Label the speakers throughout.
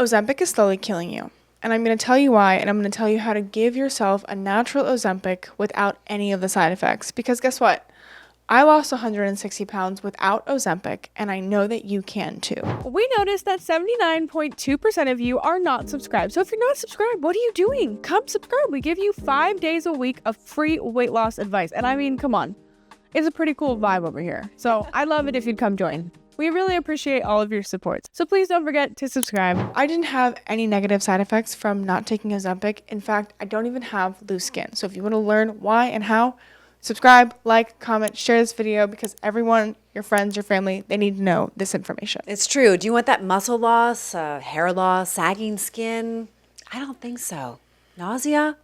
Speaker 1: Ozempic is slowly killing you. And I'm going to tell you why, and I'm going to tell you how to give yourself a natural Ozempic without any of the side effects. Because guess what? I lost 160 pounds without Ozempic, and I know that you can too. We noticed that 79.2% of you are not subscribed. So if you're not subscribed, what are you doing? Come subscribe. We give you 5 days a week of free weight loss advice. And I mean, come on. It's a pretty cool vibe over here. So I'd love it if you'd come join. We really appreciate all of your support. So please don't forget to subscribe. I didn't have any negative side effects from not taking Ozempic. In fact, I don't even have loose skin. So if you want to learn why and how, subscribe, like, comment, share this video because everyone, your friends, your family, they need to know this information.
Speaker 2: It's true. Do you want that muscle loss, hair loss, sagging skin? I don't think so. Nausea?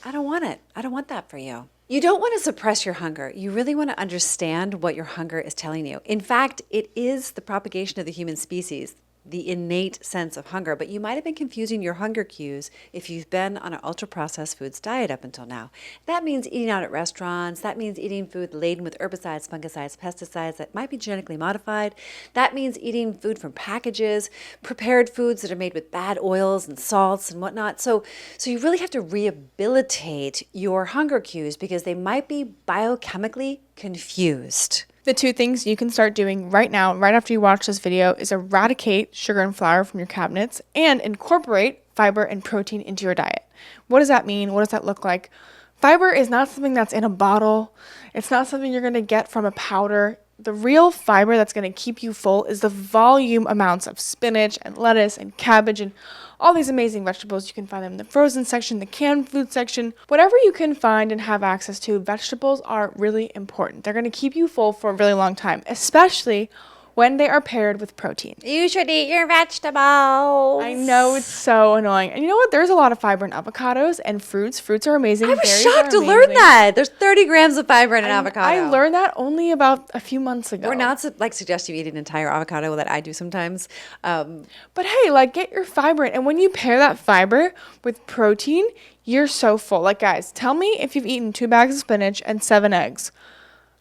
Speaker 2: I don't want it. I don't want that for you. You don't want to suppress your hunger. You really want to understand what your hunger is telling you. In fact, it is the propagation of the human species, the innate sense of hunger, but you might have been confusing your hunger cues if you've been on an ultra-processed foods diet up until now. That means eating out at restaurants. That means eating food laden with herbicides, fungicides, pesticides that might be genetically modified. That means eating food from packages, prepared foods that are made with bad oils and salts and whatnot. So you really have to rehabilitate your hunger cues because they might be biochemically confused.
Speaker 1: The 2 things you can start doing right now, right after you watch this video, is eradicate sugar and flour from your cabinets and incorporate fiber and protein into your diet. What does that mean? What does that look like? Fiber is not something that's in a bottle. It's not something you're going to get from a powder. The real fiber that's going to keep you full is the volume amounts of spinach and lettuce and cabbage and all these amazing vegetables. You can find them in the frozen section, the canned food section. Whatever you can find and have access to, vegetables are really important. They're going to keep you full for a really long time, especially when they are paired with protein.
Speaker 2: You should eat your vegetables.
Speaker 1: I know, it's so annoying. And you know what? There's a lot of fiber in avocados and fruits. Fruits are amazing.
Speaker 2: I was
Speaker 1: Berries
Speaker 2: shocked
Speaker 1: are
Speaker 2: to
Speaker 1: amazing.
Speaker 2: learn that. There's 30 grams of fiber in an avocado.
Speaker 1: I learned that only about a few months ago.
Speaker 2: We're not like suggest you eat an entire avocado that I do sometimes.
Speaker 1: But hey, like get your fiber in. And when you pair that fiber with protein, you're so full. Like guys, tell me if you've eaten 2 bags of spinach and 7 eggs.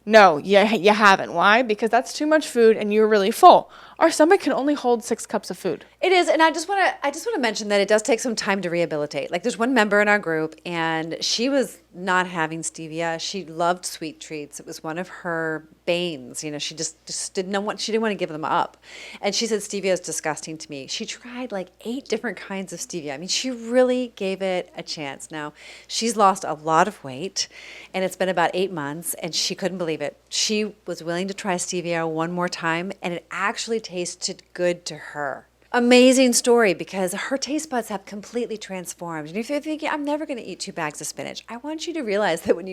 Speaker 1: No, you haven't. Why? Because that's too much food and you're really full. Our stomach can only hold 6 cups of food.
Speaker 2: It is, and I just want to mention that it does take some time to rehabilitate. Like there's one member in our group, and she was not having stevia. She loved sweet treats. It was one of her banes. You know, she just didn't want to give them up. And she said stevia is disgusting to me. She tried like 8 different kinds of stevia. I mean, she really gave it a chance. Now, she's lost a lot of weight, and it's been about 8 months, and she couldn't believe it. She was willing to try stevia one more time, and it actually tasted good to her. Amazing story because her taste buds have completely transformed. And if you're thinking, I'm never going to eat 2 bags of spinach, I want you to realize that when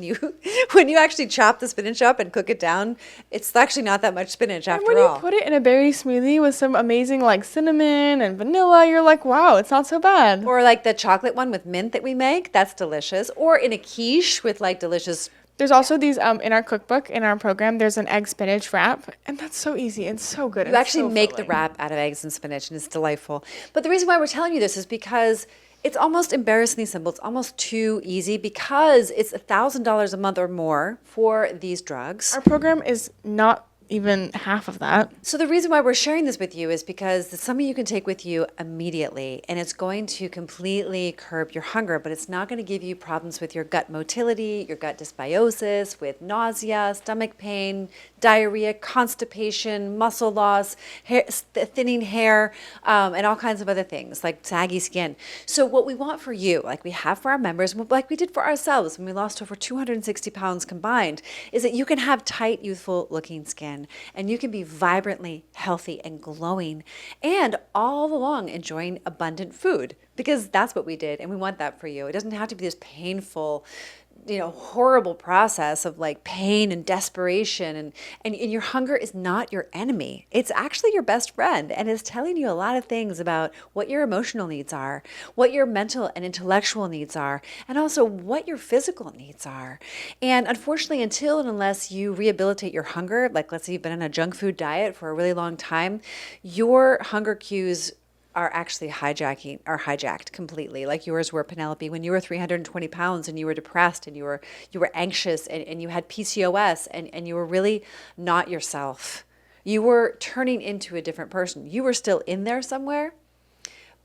Speaker 2: you actually chop the spinach up and cook it down, it's actually not that much spinach after all.
Speaker 1: And when you put it in a berry smoothie with some amazing like cinnamon and vanilla, you're like, wow, it's not so bad.
Speaker 2: Or like the chocolate one with mint that we make, that's delicious. Or in a quiche with like delicious.
Speaker 1: There's also these in our cookbook, in our program, there's an egg spinach wrap, and that's so easy and so good.
Speaker 2: You actually make the wrap out of eggs and spinach, and it's delightful. But the reason why we're telling you this is because it's almost embarrassingly simple. It's almost too easy because it's $1,000 a month or more for these drugs.
Speaker 1: Our program is not even half of that.
Speaker 2: So the reason why we're sharing this with you is because it's something you can take with you immediately, and it's going to completely curb your hunger, but it's not going to give you problems with your gut motility, your gut dysbiosis, with nausea, stomach pain, diarrhea, constipation, muscle loss, hair, thinning hair, and all kinds of other things like saggy skin. So what we want for you, like we have for our members, like we did for ourselves when we lost over 260 pounds combined, is that you can have tight, youthful looking skin, and you can be vibrantly healthy and glowing, and all along enjoying abundant food, because that's what we did, and we want that for you. It doesn't have to be this painful, horrible process of like pain and desperation, and your hunger is not your enemy. It's actually your best friend, and it's telling you a lot of things about what your emotional needs are, what your mental and intellectual needs are, and also what your physical needs are. And unfortunately, until and unless you rehabilitate your hunger, like let's say you've been on a junk food diet for a really long time, your hunger cues are actually hijacked completely, like yours were, Penelope, when you were 320 pounds and you were depressed and you were anxious and you had PCOS and you were really not yourself. You were turning into a different person. You were still in there somewhere,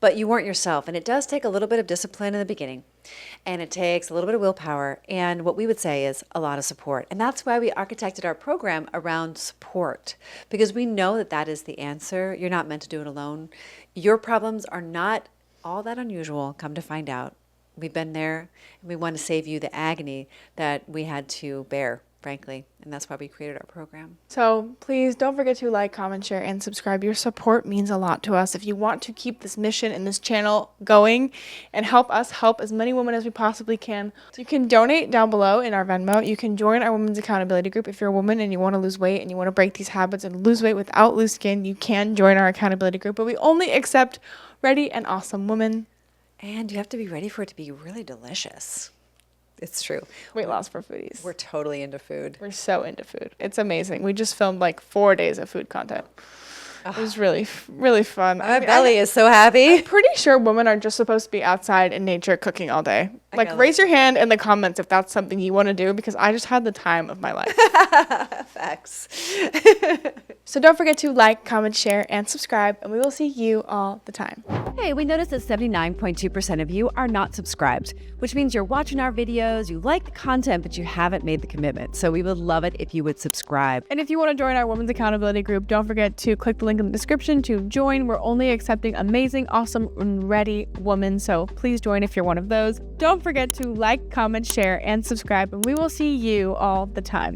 Speaker 2: but you weren't yourself. And it does take a little bit of discipline in the beginning, and it takes a little bit of willpower, and what we would say is a lot of support. And that's why we architected our program around support, because we know that that is the answer. You're not meant to do it alone. Your problems are not all that unusual, come to find out. We've been there, and we want to save you the agony that we had to bear, frankly, and that's why we created our program.
Speaker 1: So please don't forget to like, comment, share, and subscribe. Your support means a lot to us. If you want to keep this mission and this channel going and help us help as many women as we possibly can, so you can donate down below in our Venmo. You can join our women's accountability group. If you're a woman and you want to lose weight and you want to break these habits and lose weight without loose skin, you can join our accountability group, but we only accept ready and awesome women.
Speaker 2: And you have to be ready for it to be really delicious. It's true.
Speaker 1: Weight loss for foodies.
Speaker 2: We're totally into food.
Speaker 1: We're so into food. It's amazing. We just filmed like 4 days of food content. It was really, really fun.
Speaker 2: My belly is so happy.
Speaker 1: I'm pretty sure women are just supposed to be outside in nature cooking all day. Like, raise your hand in the comments if that's something you want to do, because I just had the time of my life.
Speaker 2: Facts.
Speaker 1: So don't forget to like, comment, share, and subscribe, and we will see you all the time.
Speaker 3: Hey, we noticed that 79.2% of you are not subscribed, which means you're watching our videos, you like the content, but you haven't made the commitment. So we would love it if you would subscribe.
Speaker 1: And if you want to join our Women's Accountability Group, don't forget to click the link in the description to join. We're only accepting amazing, awesome, and ready women, so please join if you're one of those. Don't forget to like, comment, share, and subscribe, and we will see you all the time.